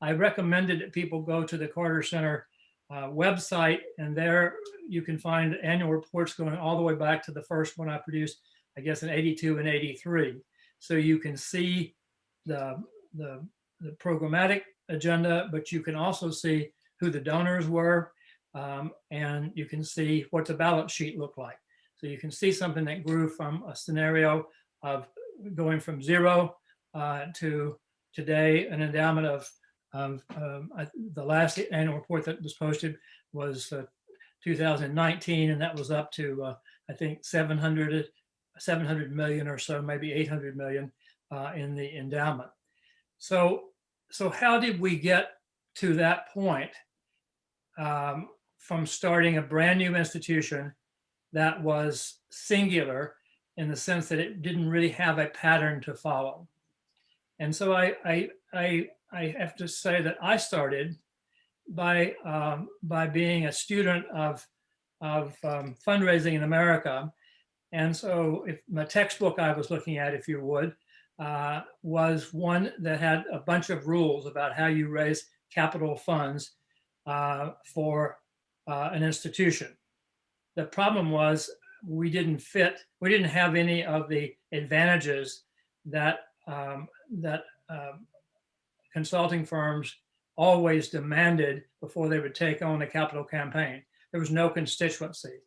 I recommended that people go to the Carter Center website, and there you can find annual reports going all the way back to the first one I produced, I guess in 82 and 83. So you can see the, the, the programmatic agenda, but you can also see who the donors were, and you can see what the balance sheet looked like. So you can see something that grew from a scenario of going from 0 to today an endowment of the last annual report that was posted was 2019, and that was up to I think 700 million or so, maybe 800 million in the endowment. So how did we get to that point from starting a brand new institution that was singular in the sense that it didn't really have a pattern to follow? And so I have to say that I started by being a student of fundraising in America. And so if my textbook I was looking at, if you would, was one that had a bunch of rules about how you raise capital funds for an institution. The problem was we didn't have any of the advantages that consulting firms always demanded before they would take on a capital campaign. There was no constituency.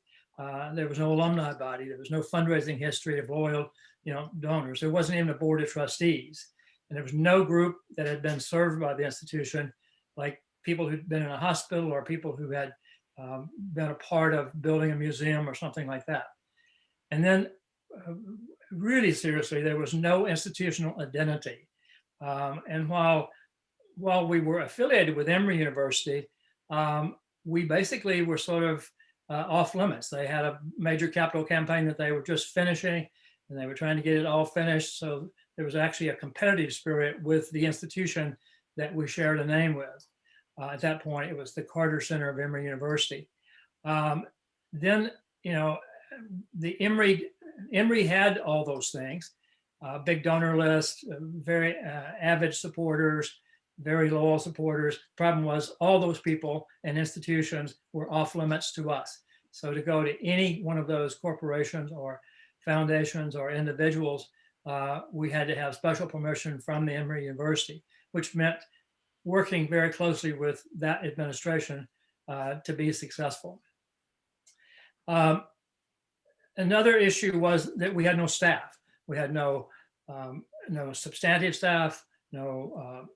There was no alumni body. There was no fundraising history of loyal, donors. There wasn't even a board of trustees. And there was no group that had been served by the institution, like people who'd been in a hospital or people who had been a part of building a museum or something like that. And then really seriously, there was no institutional identity. And while we were affiliated with Emory University, we basically were sort of off limits. They had a major capital campaign that they were just finishing, and they were trying to get it all finished. So there was actually a competitive spirit with the institution that we shared a name with. At that point, it was the Carter Center of Emory University. Then, the Emory had all those things, big donor list, very avid supporters, very loyal supporters. Problem was all those people and institutions were off limits to us. So to go to any one of those corporations or foundations or individuals, we had to have special permission from the Emory University, which meant working very closely with that administration to be successful. Another issue was that we had no staff. We had no substantive staff, no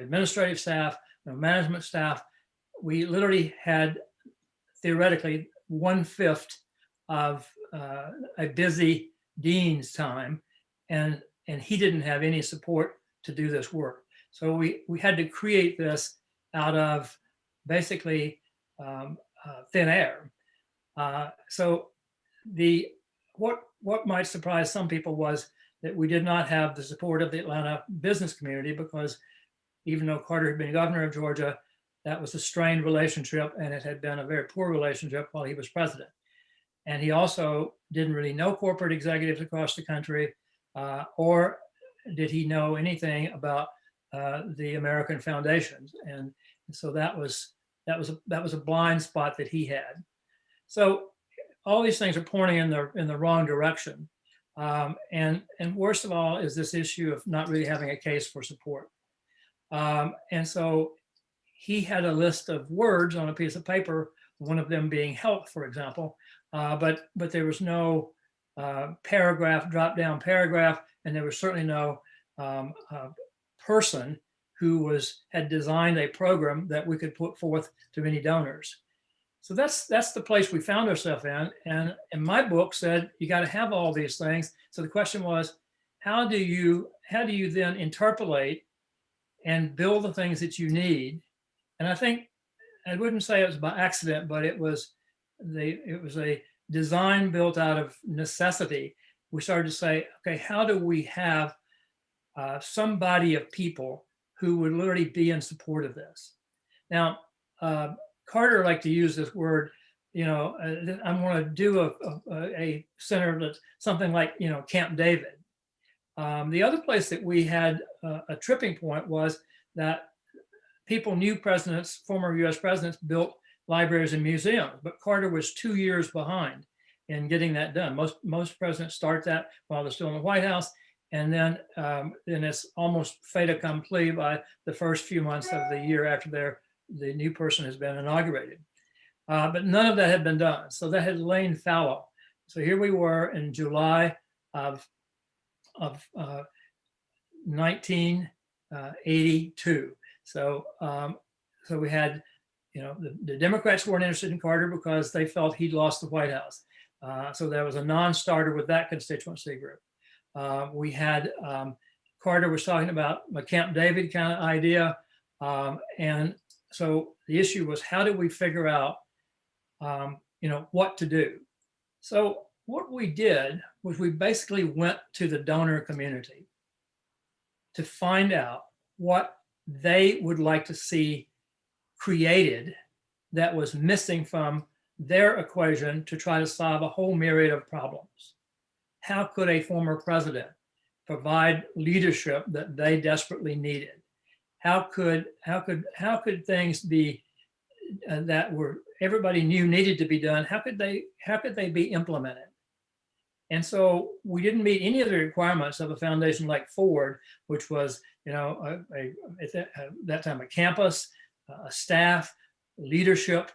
administrative staff, no management staff. We literally had theoretically 1/5 of a busy dean's time, and he didn't have any support to do this work. So we had to create this out of basically thin air. So what might surprise some people was that we did not have the support of the Atlanta business community, because even though Carter had been governor of Georgia, that was a strained relationship, and it had been a very poor relationship while he was president. And he also didn't really know corporate executives across the country, or did he know anything about the American foundations. And so that was a blind spot that he had. So all these things are pointing in the wrong direction. And worst of all is this issue of not really having a case for support. And so he had a list of words on a piece of paper, one of them being health, for example, but there was no paragraph, drop down paragraph, and there was certainly no person who had designed a program that we could put forth to any donors. So that's the place we found ourselves in. And my book said, you got to have all these things. So the question was, how do you then interpolate and build the things that you need? And I think, I wouldn't say it was by accident, but it was a design built out of necessity. We started to say, okay, how do we have some body of people who would literally be in support of this? Now, Carter liked to use this word, I want to do a center that's something like, Camp David. The other place that we had a tripping point was that people knew presidents, former US presidents built libraries and museums, but Carter was 2 years behind in getting that done. Most presidents start that while they're still in the White House, and then it's almost fait accompli by the first few months of the year after the new person has been inaugurated. But none of that had been done, so that had lain fallow. So here we were in July of 1982. So we had, the Democrats weren't interested in Carter because they felt he'd lost the White House. So that was a non-starter with that constituency group. We had Carter was talking about a Camp David kind of idea. And so the issue was, how do we figure out, what to do? So what we did was we basically went to the donor community to find out what they would like to see created that was missing from their equation to try to solve a whole myriad of problems. How could a former president provide leadership that they desperately needed? How could things be that were everybody knew needed to be done? How could they be implemented? And so we didn't meet any of the requirements of a foundation like Ford, which was, at that time, a campus, a staff, leadership,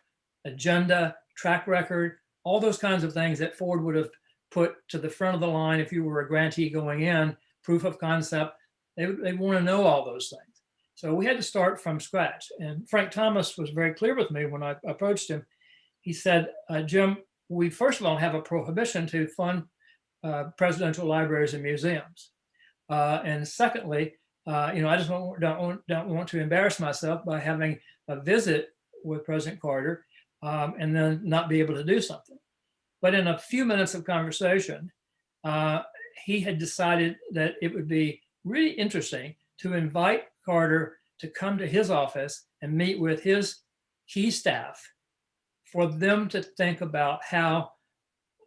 agenda, track record, all those kinds of things that Ford would have put to the front of the line if you were a grantee going in, proof of concept. They want to know all those things. So we had to start from scratch. And Frank Thomas was very clear with me when I approached him. He said, Jim, we first of all have a prohibition to fund presidential libraries and museums. And secondly, I just don't want to embarrass myself by having a visit with President Carter and then not be able to do something. But in a few minutes of conversation, he had decided that it would be really interesting to invite Carter to come to his office and meet with his key staff for them to think about how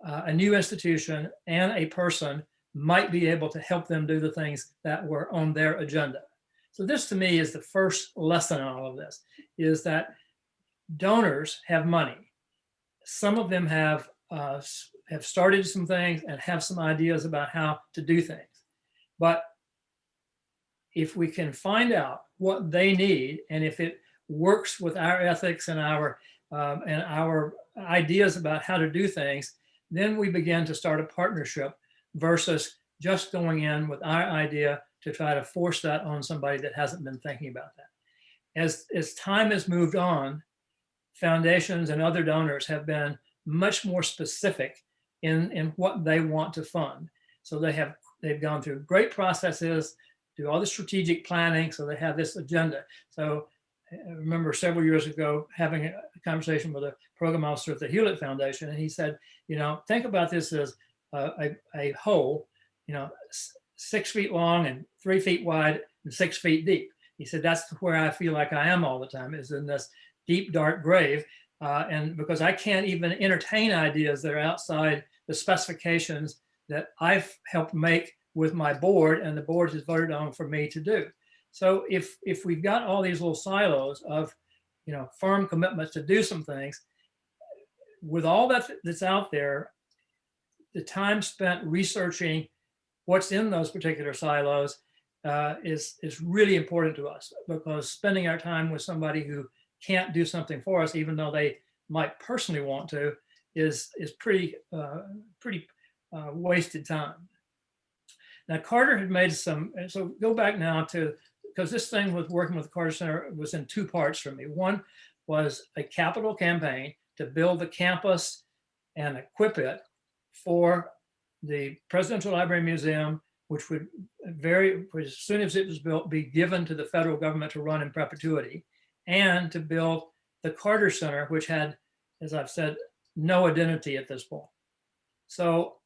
a new institution and a person might be able to help them do the things that were on their agenda. So this to me is the first lesson in all of this, is that donors have money. Some of them have started some things and have some ideas about how to do things. But if we can find out what they need, and if it works with our ethics and our ideas about how to do things, then we begin to start a partnership versus just going in with our idea to try to force that on somebody that hasn't been thinking about that. As time has moved on, foundations and other donors have been much more specific in what they want to fund. So they've gone through great processes, do all the strategic planning, so they have this agenda. So I remember several years ago having a conversation with a program officer at the Hewlett Foundation, and he said, think about this as a hole, 6 feet long and 3 feet wide and 6 feet deep. He said, that's where I feel like I am all the time, is in this deep, dark grave. And because I can't even entertain ideas that are outside the specifications that I've helped make with my board, and the board has voted on for me to do. So if we've got all these little silos of, firm commitments to do some things, with all that's out there, the time spent researching what's in those particular silos is really important to us, because spending our time with somebody who can't do something for us, even though they might personally want to, is pretty wasted time. Now, Carter had made some, so go back now to, because this thing with working with the Carter Center was in two parts for me. One was a capital campaign to build the campus and equip it for the Presidential Library Museum, which would as soon as it was built, be given to the federal government to run in perpetuity, and to build the Carter Center, which had, as I've said, no identity at this point. So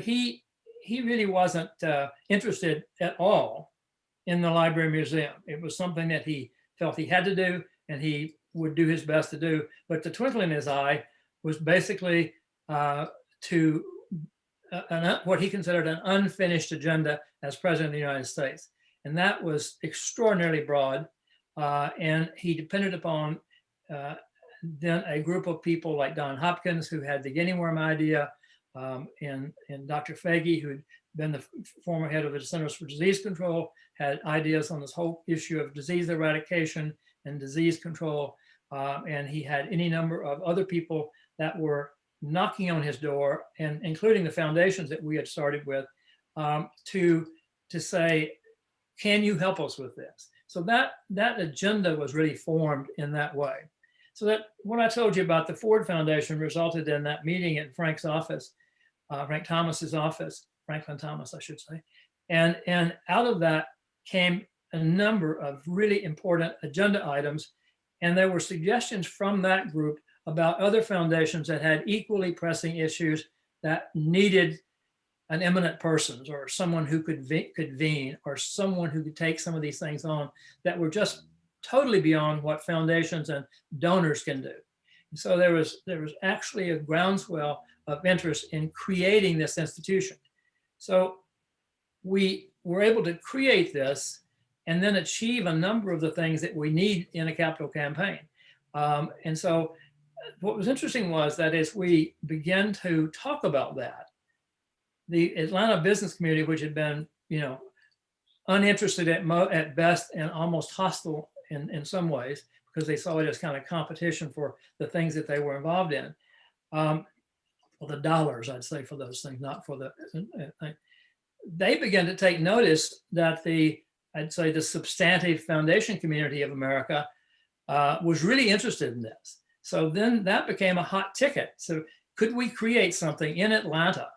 he really wasn't interested at all in the library museum. It was something that he felt he had to do, and he would do his best to do. But the twinkle in his eye was basically what he considered an unfinished agenda as president of the United States. and that was extraordinarily broad. And he depended upon then a group of people like Don Hopkins, who had the guinea worm idea, and Dr. Faggy, who had been the former head of the Centers for Disease Control, had ideas on this whole issue of disease eradication and disease control. And he had any number of other people that were knocking on his door, and including the foundations that we had started with, to say, can you help us with this? So that agenda was really formed in that way. So that what I told you about the Ford Foundation resulted in that meeting at Frank's office, Frank Thomas's office, Franklin Thomas, I should say. And out of that came a number of really important agenda items. And there were suggestions from that group about other foundations that had equally pressing issues that needed an eminent person or someone who could convene, or someone who could take some of these things on that were just totally beyond what foundations and donors can do. And so there was actually a groundswell of interest in creating this institution. So we were able to create this and then achieve a number of the things that we need in a capital campaign. And so what was interesting was that as we began to talk about that, the Atlanta business community, which had been, uninterested at best and almost hostile in some ways, because they saw it as kind of competition for the things that they were involved in. Well, the dollars, I'd say, for those things, not for the, they began to take notice that I'd say the substantive foundation community of America was really interested in this. So then that became a hot ticket. So could we create something in Atlanta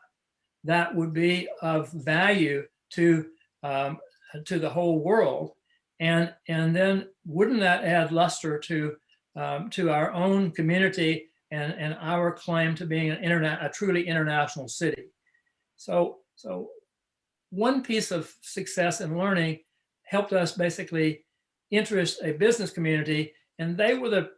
that would be of value to the whole world, and then wouldn't that add luster to our own community and our claim to being a truly international city? So one piece of success in learning helped us basically interest a business community, and they were the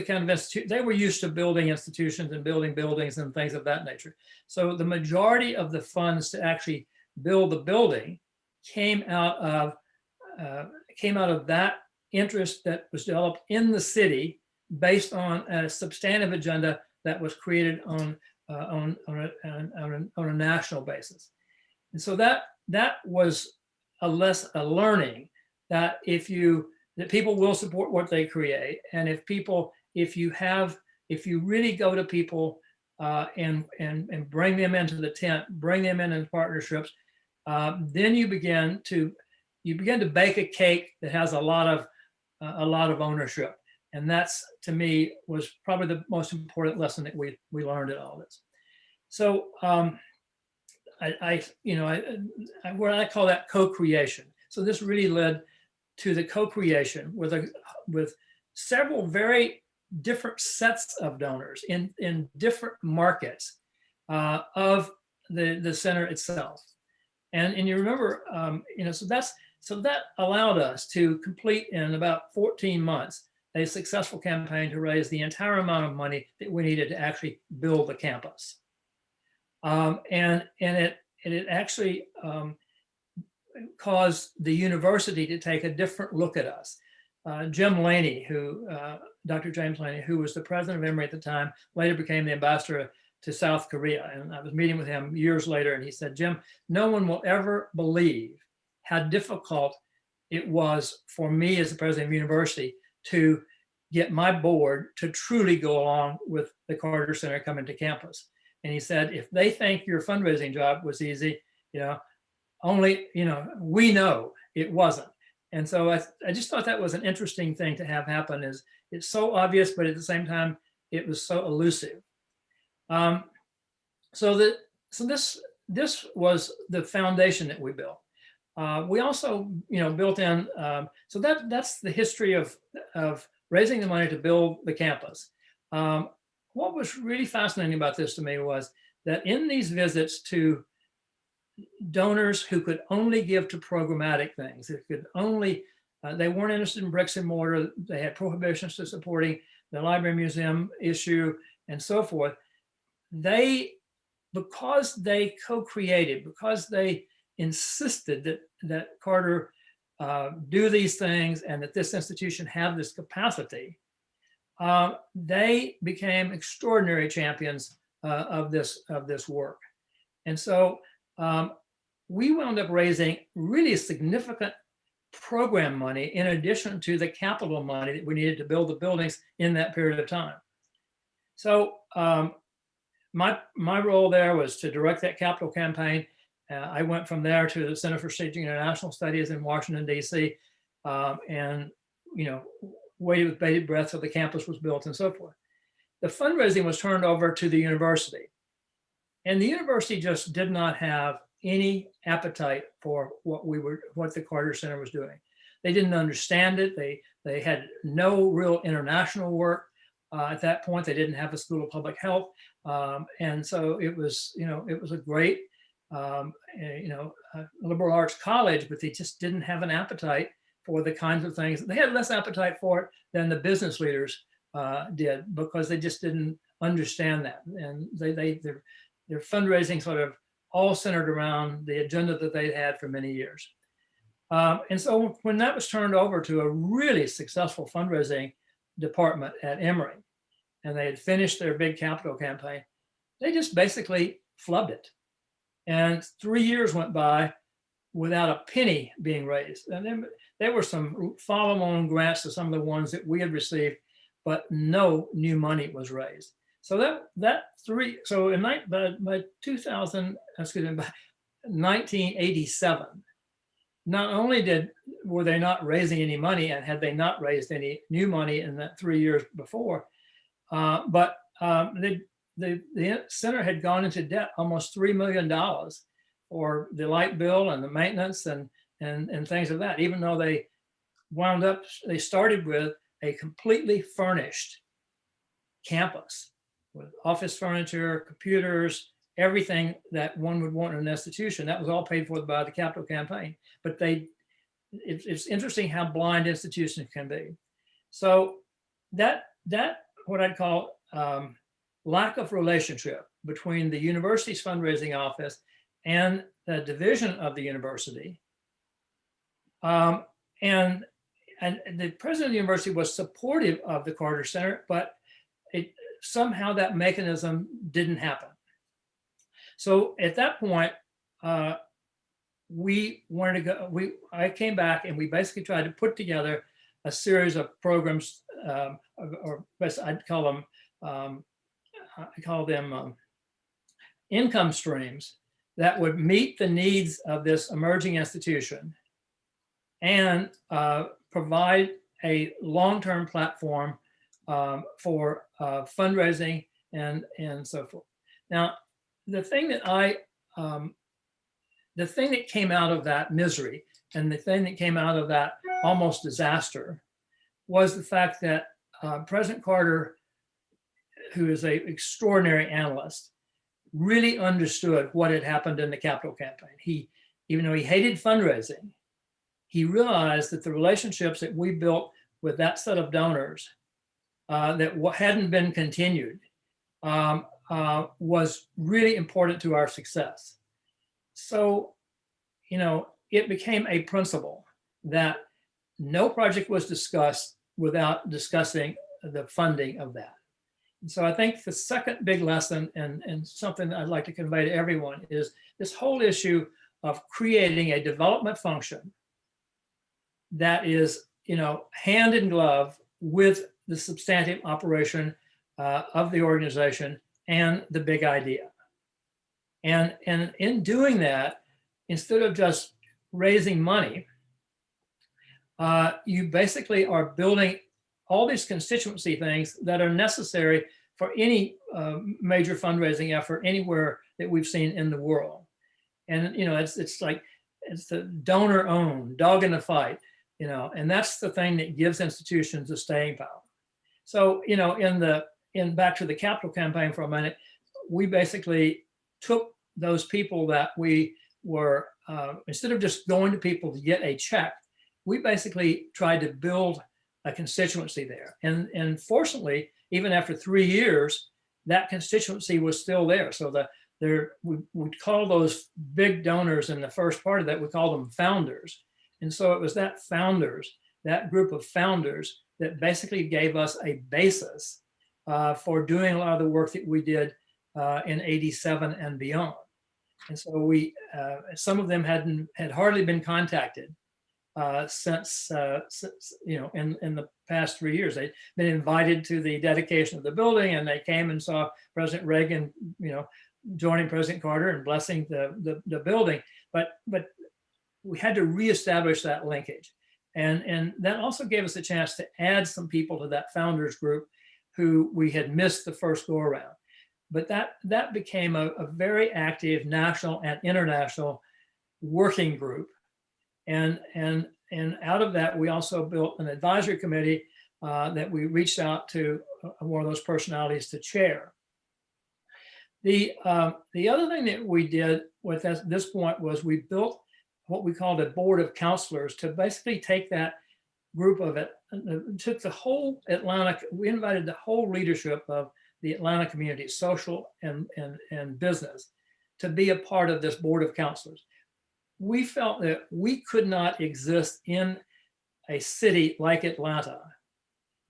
kind of they were used to building institutions and building buildings and things of that nature. So the majority of the funds to actually build the building came out of that interest that was developed in the city based on a substantive agenda that was created on a national basis. And so that was a learning that that people will support what they create. And if you really go to people and bring them into the tent, bring them into partnerships, then you begin to bake a cake that has a lot of ownership. And that's, to me, was probably the most important lesson that we learned in all this. So what I call that co-creation. So this really led to the co-creation with several very different sets of donors in different markets of the center itself. And you remember, so that allowed us to complete in about 14 months a successful campaign to raise the entire amount of money that we needed to actually build the campus. And it actually caused the university to take a different look at us. Jim Laney, Dr. James Laney, who was the president of Emory at the time, later became the ambassador to South Korea. And I was meeting with him years later, and he said, Jim, no one will ever believe how difficult it was for me as the president of the university to get my board to truly go along with the Carter Center coming to campus. And he said, if they think your fundraising job was easy, we know it wasn't. And so I just thought that was an interesting thing to have happen. It's so obvious, but at the same time, it was so elusive. So this was the foundation that we built. We also, built in. So that's the history of raising the money to build the campus. What was really fascinating about this to me was that in these visits to donors who could only give to programmatic things, they weren't interested in bricks and mortar. They had prohibitions to supporting the library museum issue and so forth. Because they co-created, because they insisted that Carter do these things and that this institution had this capacity, they became extraordinary champions of this work. And so we wound up raising really significant program money in addition to the capital money that we needed to build the buildings in that period of time. So my role there was to direct that capital campaign. I went from there to the Center for Strategic International Studies in Washington, D.C., and waited with bated breath till the campus was built and so forth. The fundraising was turned over to the university, and the university just did not have any appetite for what the Carter Center was doing. They didn't understand it. They had no real international work. At that point, they didn't have a School of Public Health, and so it was a great liberal arts college, but they just didn't have an appetite for the kinds of things. They had less appetite for it than the business leaders did, because they just didn't understand that, and their fundraising sort of all centered around the agenda that they'd had for many years. And so when that was turned over to a really successful fundraising department at Emory, and they had finished their big capital campaign, they just basically flubbed it. And 3 years went by without a penny being raised. And then there were some follow-on grants to some of the ones that we had received, but no new money was raised. So in by 1987, not only were they not raising any money, and had they not raised any new money in that 3 years before, but the center had gone into debt almost $3 million for the light bill and the maintenance and things of that, even though they started with a completely furnished campus with office furniture, computers, everything that one would want in an institution. That was all paid for by the capital campaign. But it's interesting how blind institutions can be. So that what I'd call lack of relationship between the university's fundraising office and the division of the university, and the president of the university was supportive of the Carter Center, but somehow that mechanism didn't happen. So at that point, I came back and we basically tried to put together a series of programs, or I'd call them income streams that would meet the needs of this emerging institution and provide a long-term platform for fundraising and so forth. Now, the thing that came out of that misery and the thing that came out of that almost disaster was the fact that President Carter, who is an extraordinary analyst, really understood what had happened in the capital campaign. Even though he hated fundraising, he realized that the relationships that we built with that set of donors that hadn't been continued was really important to our success. So, it became a principle that no project was discussed without discussing the funding of that. And so I think the second big lesson, and something that I'd like to convey to everyone, is this whole issue of creating a development function that is, hand in glove with the substantive operation of the organization and the big idea. And in doing that, instead of just raising money, you basically are building all these constituency things that are necessary for any major fundraising effort anywhere that we've seen in the world. And it's the donor owned, dog in the fight, and that's the thing that gives institutions a staying power. So back to the capital campaign for a minute, we basically took those people that we were instead of just going to people to get a check, we basically tried to build a constituency there. And fortunately, even after 3 years, that constituency was still there. So we call those big donors in the first part of that, we call them founders. And so it was that group of founders that basically gave us a basis for doing a lot of the work that we did in 87 and beyond. And so some of them had hardly been contacted since in the past 3 years. They'd been invited to the dedication of the building, and they came and saw President Reagan, joining President Carter and blessing the building. But we had to reestablish that linkage. And that also gave us a chance to add some people to that founders group who we had missed the first go around. But that became a very active national and international working group. And out of that, we also built an advisory committee that we reached out to one of those personalities to chair. The other thing that we did with this point was we built what we called a board of counselors to basically take that group of it, took the whole Atlanta, we invited the whole leadership of the Atlanta community, social and business, to be a part of this board of counselors. We felt that we could not exist in a city like Atlanta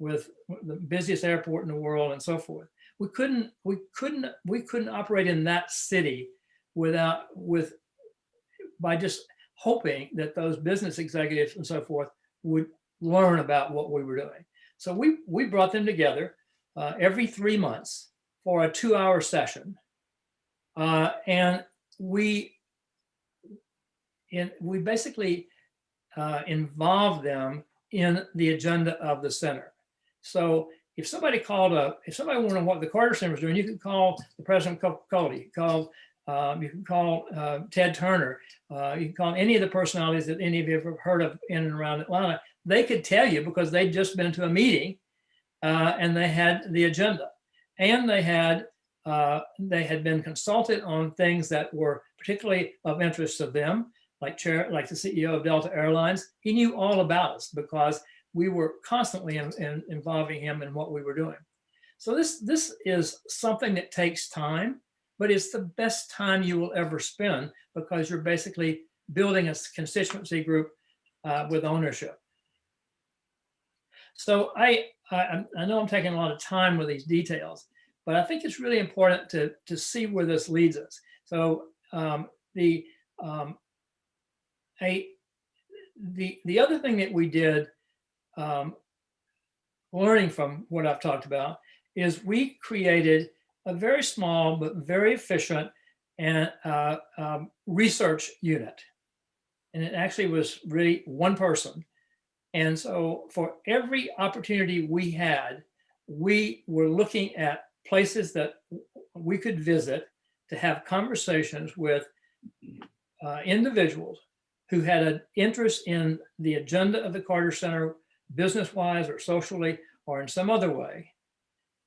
with the busiest airport in the world and so forth. We couldn't operate in that city by just hoping that those business executives and so forth would learn about what we were doing. So we brought them together every 3 months for a 2-hour session, and we basically involved them in the agenda of the center. So if somebody wanted to know what the Carter Center was doing, you could call the president of Coca-Cola, you can call Ted Turner, you can call any of the personalities that any of you have heard of in and around Atlanta. They could tell you because they'd just been to a meeting and they had the agenda, and they had been consulted on things that were particularly of interest to them, like the CEO of Delta Airlines. He knew all about us because we were constantly involving him in what we were doing. So this is something that takes time, but it's the best time you will ever spend because you're basically building a constituency group with ownership. So I know I'm taking a lot of time with these details, but I think it's really important to see where this leads us. So the other thing that we did, learning from what I've talked about, is we created a very small but very efficient and research unit, and it actually was really one person. And so for every opportunity we had, we were looking at places that we could visit to have conversations with individuals who had an interest in the agenda of the Carter Center, business-wise or socially or in some other way.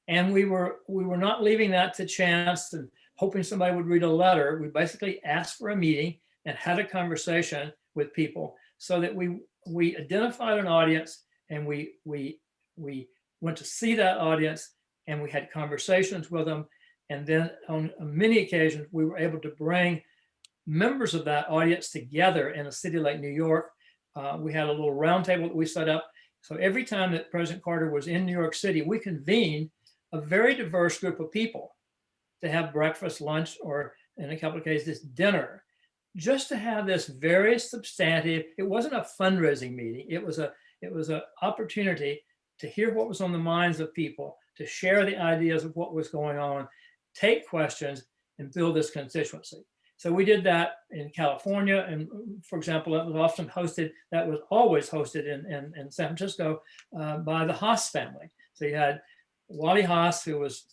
And we were not leaving that to chance and hoping somebody would read a letter. We basically asked for a meeting and had a conversation with people so that we identified an audience, and we went to see that audience, and we had conversations with them. And then on many occasions, we were able to bring members of that audience together in a city like New York. We had a little roundtable that we set up. So every time that President Carter was in New York City, we convened a very diverse group of people to have breakfast, lunch, or in a couple of cases, dinner, just to have this very substantive. It wasn't a fundraising meeting. It was an opportunity to hear what was on the minds of people, to share the ideas of what was going on, take questions, and build this constituency. So we did that in California, and for example, that was always hosted in San Francisco by the Haas family. So you had Wally Haas, who was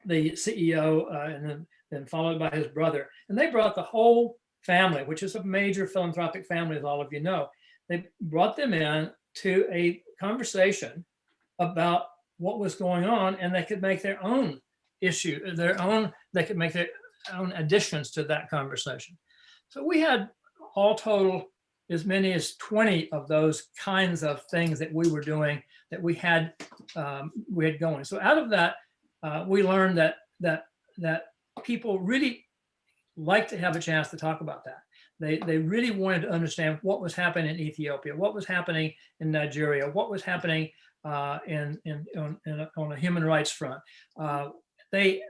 the CEO, and then followed by his brother, and they brought the whole family, which is a major philanthropic family, as all of you know. They brought them in to a conversation about what was going on, and they could make their own they could make their own additions to that conversation. So we had all total as many as 20 of those kinds of things that we were doing that we had going. So out of that, we learned that people really like to have a chance to talk about that. They really wanted to understand what was happening in Ethiopia, what was happening in Nigeria, what was happening on a human rights front. They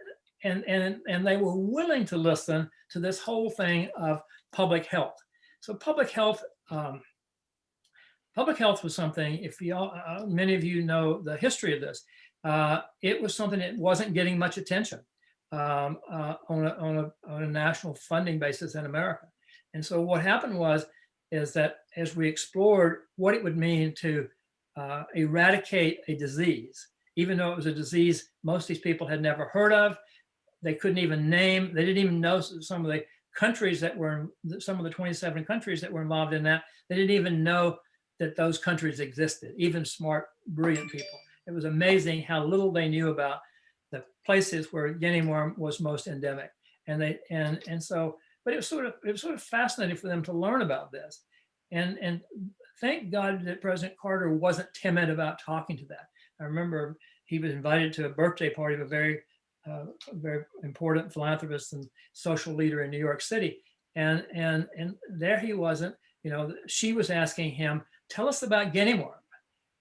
and they were willing to listen to this whole thing of public health. So public health was something. If you many of you know the history of this, it was something that wasn't getting much attention on a national funding basis in America. And so what happened is that as we explored what it would mean to eradicate a disease, even though it was a disease most of these people had never heard of, they couldn't even name, they didn't even know some of the countries that were, some of the 27 countries that were involved in that, they didn't even know that those countries existed, even smart, brilliant people. It was amazing how little they knew about the places where guinea worm was most endemic. And so, but it was sort of fascinating for them to learn about this. And thank God that President Carter wasn't timid about talking to that. I remember he was invited to a birthday party of a very important philanthropist and social leader in New York City. And there he wasn't, she was asking him, tell us about guinea worm.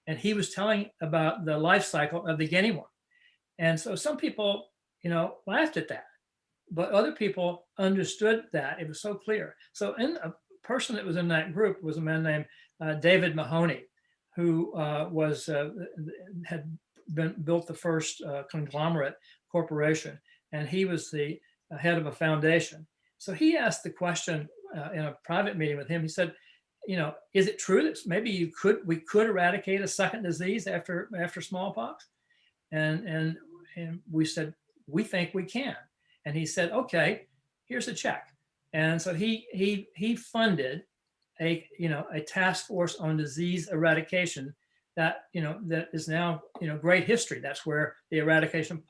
And he was telling about the life cycle of the guinea worm. And so some people, laughed at that, but other people understood that. It was so clear. So a person that was in that group was a man named David Mahoney, who had built the first conglomerate corporation, and he was the head of a foundation. So he asked the question in a private meeting with him. He said, is it true that maybe we could eradicate a second disease after smallpox? And we said, we think we can. And he said, okay, here's a check. And so he funded a task force on disease eradication that is now great history. That's where the eradication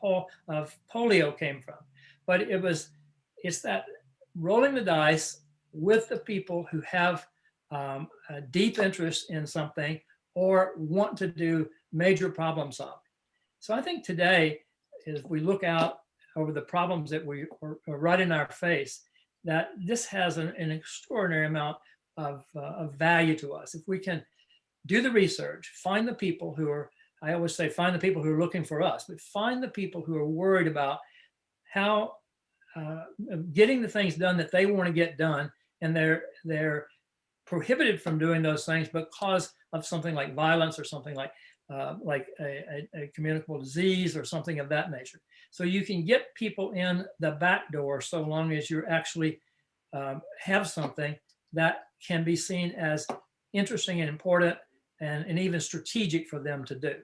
of polio came from. But it's that rolling the dice with the people who have a deep interest in something or want to do major problem solving. So I think today, as we look out over the problems that are right in our face, that this has an extraordinary amount of value to us. If we can do the research, find the people who are, I always say, find the people who are looking for us, but find the people who are worried about how getting the things done that they want to get done, and they're prohibited from doing those things because of something like violence or something like a communicable disease or something of that nature. So you can get people in the back door so long as you actually have something that can be seen as interesting and important and even strategic for them to do.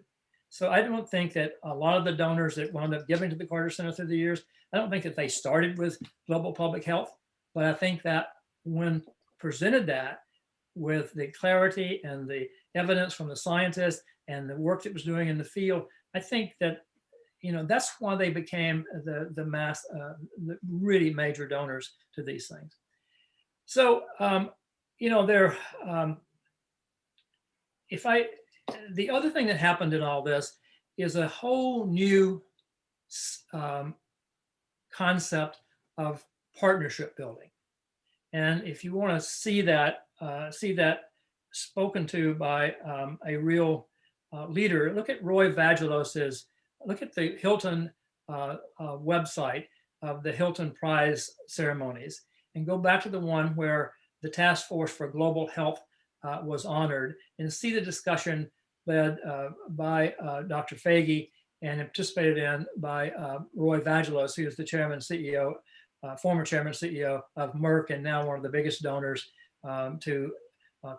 So I don't think that a lot of the donors that wound up giving to the Carter Center through the years, I don't think that they started with global public health, but I think that when presented that with the clarity and the evidence from the scientists and the work that was doing in the field, I think that that's why they became the really major donors to these things. So the other thing that happened in all this is a whole new concept of partnership building. And if you want to see that spoken to by a real leader, look at Roy Vagelos's, look at the Hilton website of the Hilton Prize ceremonies, and go back to the one where the Task Force for Global Health was honored, and see the discussion led by Dr. Faggy and participated in by Roy Vagelos, who is the chairman CEO, former chairman CEO of Merck, and now one of the biggest donors to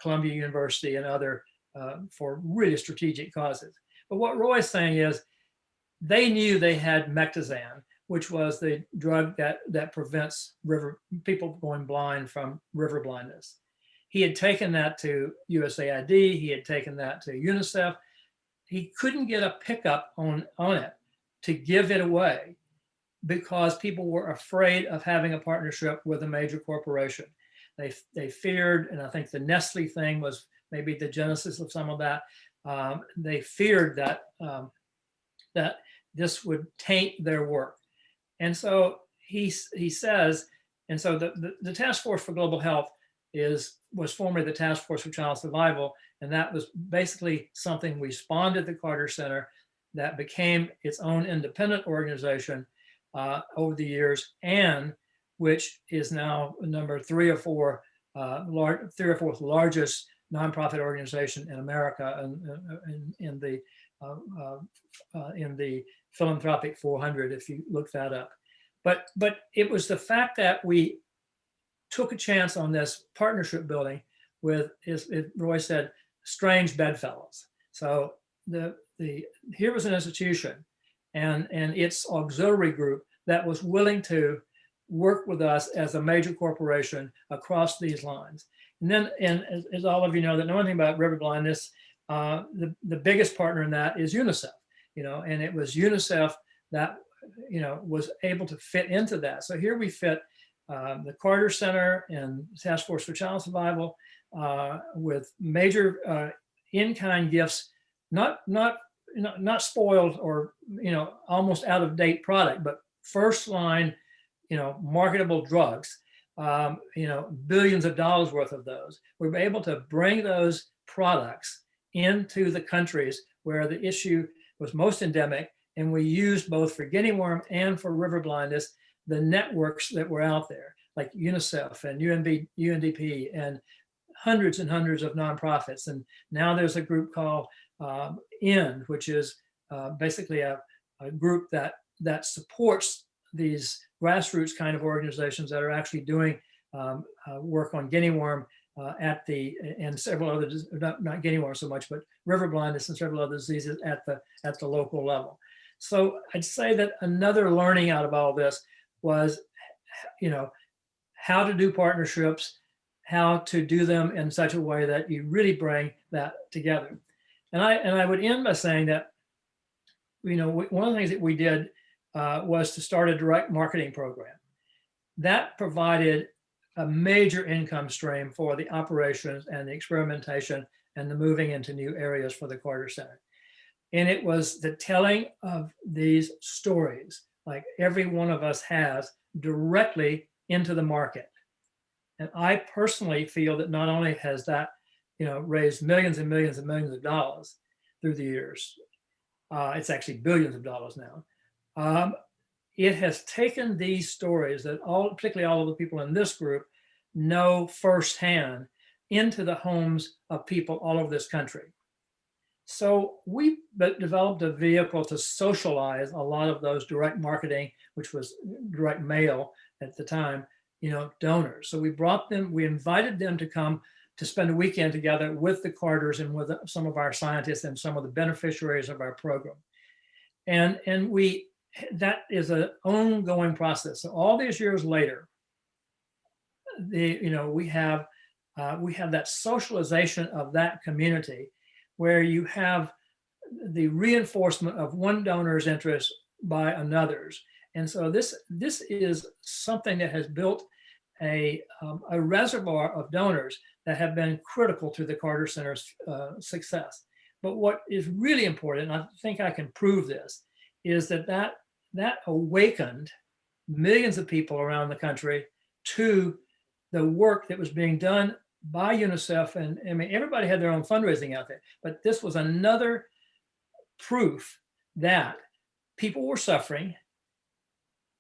Columbia University and other for really strategic causes. But what Roy's saying is they knew they had Mectizan, which was the drug that prevents people going blind from river blindness. He had taken that to USAID. He had taken that to UNICEF. He couldn't get a pickup on it to give it away because people were afraid of having a partnership with a major corporation. They feared, and I think the Nestle thing was maybe the genesis of some of that. They feared that that this would taint their work. And so he says, and so the Task Force for Global Health was formerly the Task Force for Child Survival, and that was basically something we spawned at the Carter Center that became its own independent organization over the years, and which is now number three or fourth largest nonprofit organization in America, and in the philanthropic 400, if you look that up. But it was the fact that we took a chance on this partnership building with, as Roy said, strange bedfellows. So here was an institution and its auxiliary group that was willing to work with us as a major corporation across these lines. And then, and as all of you know that know anything about river blindness, the biggest partner in that is UNICEF, and it was UNICEF that, was able to fit into that. So here we fit the Carter Center and Task Force for Child Survival with major in-kind gifts, not spoiled or almost out of date product, but first line, marketable drugs, billions of dollars worth of those. We were able to bring those products into the countries where the issue was most endemic, and we used both for guinea worm and for river blindness the networks that were out there, like UNICEF and UNDP and hundreds and hundreds of nonprofits. And now there's a group called END, which is basically a group that supports these grassroots kind of organizations that are actually doing work on guinea worm and several other, not guinea worm so much, but river blindness and several other diseases at the local level. So I'd say that another learning out of all this was, how to do partnerships, how to do them in such a way that you really bring that together. And I would end by saying that, one of the things that we did was to start a direct marketing program that provided a major income stream for the operations and the experimentation and the moving into new areas for the Carter Center. And it was the telling of these stories, like every one of us has, directly into the market. And I personally feel that not only has that, raised millions and millions and millions of dollars through the years, it's actually billions of dollars now. It has taken these stories that particularly all of the people in this group know firsthand into the homes of people all over this country. So we developed a vehicle to socialize a lot of those direct marketing, which was direct mail at the time, donors. So we invited them to come to spend a weekend together with the Carters and with some of our scientists and some of the beneficiaries of our program. And that is an ongoing process. So all these years later, we have that socialization of that community, where you have the reinforcement of one donor's interest by another's. And so this is something that has built a reservoir of donors that have been critical to the Carter Center's success. But what is really important, and I think I can prove this, is that awakened millions of people around the country to the work that was being done by UNICEF. And I mean, everybody had their own fundraising out there, but this was another proof that people were suffering.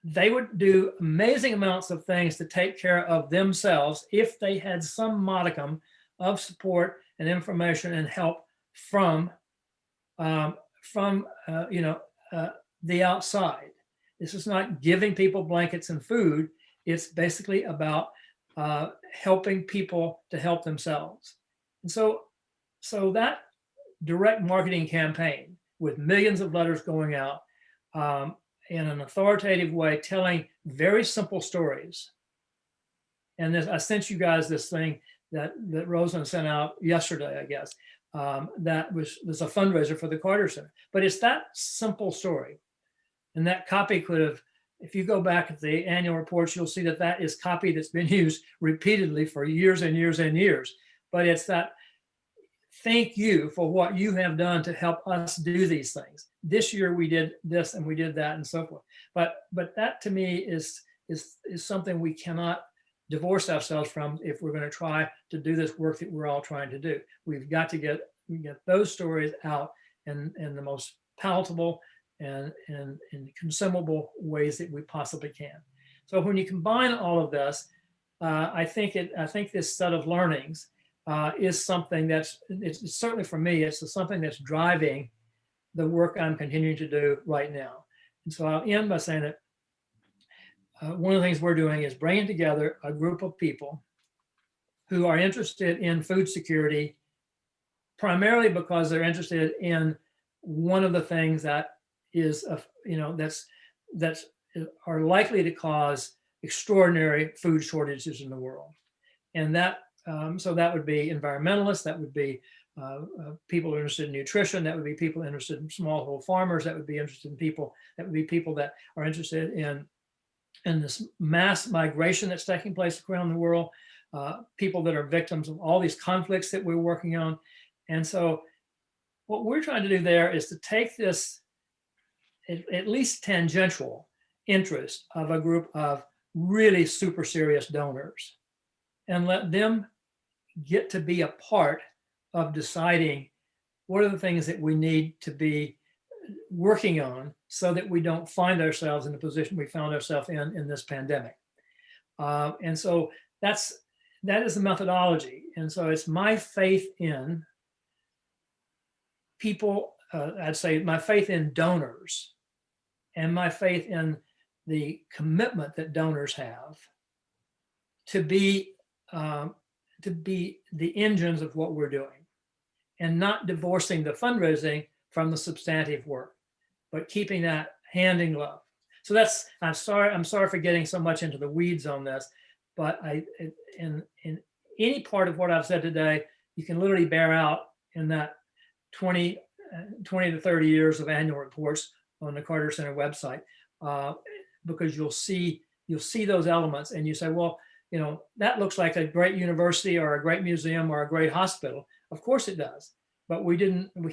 They would do amazing amounts of things to take care of themselves if they had some modicum of support and information and help from the outside. This is not giving people blankets and food. It's basically about helping people to help themselves. And so that direct marketing campaign with millions of letters going out in an authoritative way, telling very simple stories. And I sent you guys this thing that Rosalyn sent out yesterday, I guess. That was a fundraiser for the Carter Center. But it's that simple story. And that copy could have, if you go back at the annual reports, you'll see that is copy that's been used repeatedly for years and years and years. But it's that, thank you for what you have done to help us do these things. This year we did this and we did that and so forth. But that to me is something we cannot divorce ourselves from if we're going to try to do this work that we're all trying to do. We've got to get those stories out in the most palatable and consumable ways that we possibly can. So when you combine all of this, I think this set of learnings is something it's certainly for me, it's something that's driving the work I'm continuing to do right now. And so I'll end by saying that one of the things we're doing is bringing together a group of people who are interested in food security, primarily because they're interested in one of the things that is, that's are likely to cause extraordinary food shortages in the world. And that, so that would be environmentalists, that would be people interested in nutrition, that would be people interested in smallholder farmers, that would be interested in people, that would be people that are interested in this mass migration that's taking place around the world, people that are victims of all these conflicts that we're working on. And so what we're trying to do there is to take this at least tangential interest of a group of really super serious donors and let them get to be a part of deciding what are the things that we need to be working on so that we don't find ourselves in the position we found ourselves in this pandemic. And so that is the methodology. And so it's my faith in people, I'd say my faith in donors and my faith in the commitment that donors have to be the engines of what we're doing and not divorcing the fundraising from the substantive work, but keeping that hand in glove. So that's, I'm sorry for getting so much into the weeds on this, but in any part of what I've said today, you can literally bear out in that 20 to 30 years of annual reports on the Carter Center website, because you'll see those elements and you say, well, that looks like a great university or a great museum or a great hospital. Of course it does, but we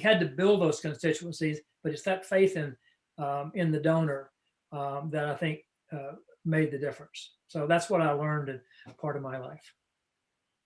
had to build those constituencies, but it's that faith in the donor that I think made the difference. So that's what I learned in part of my life.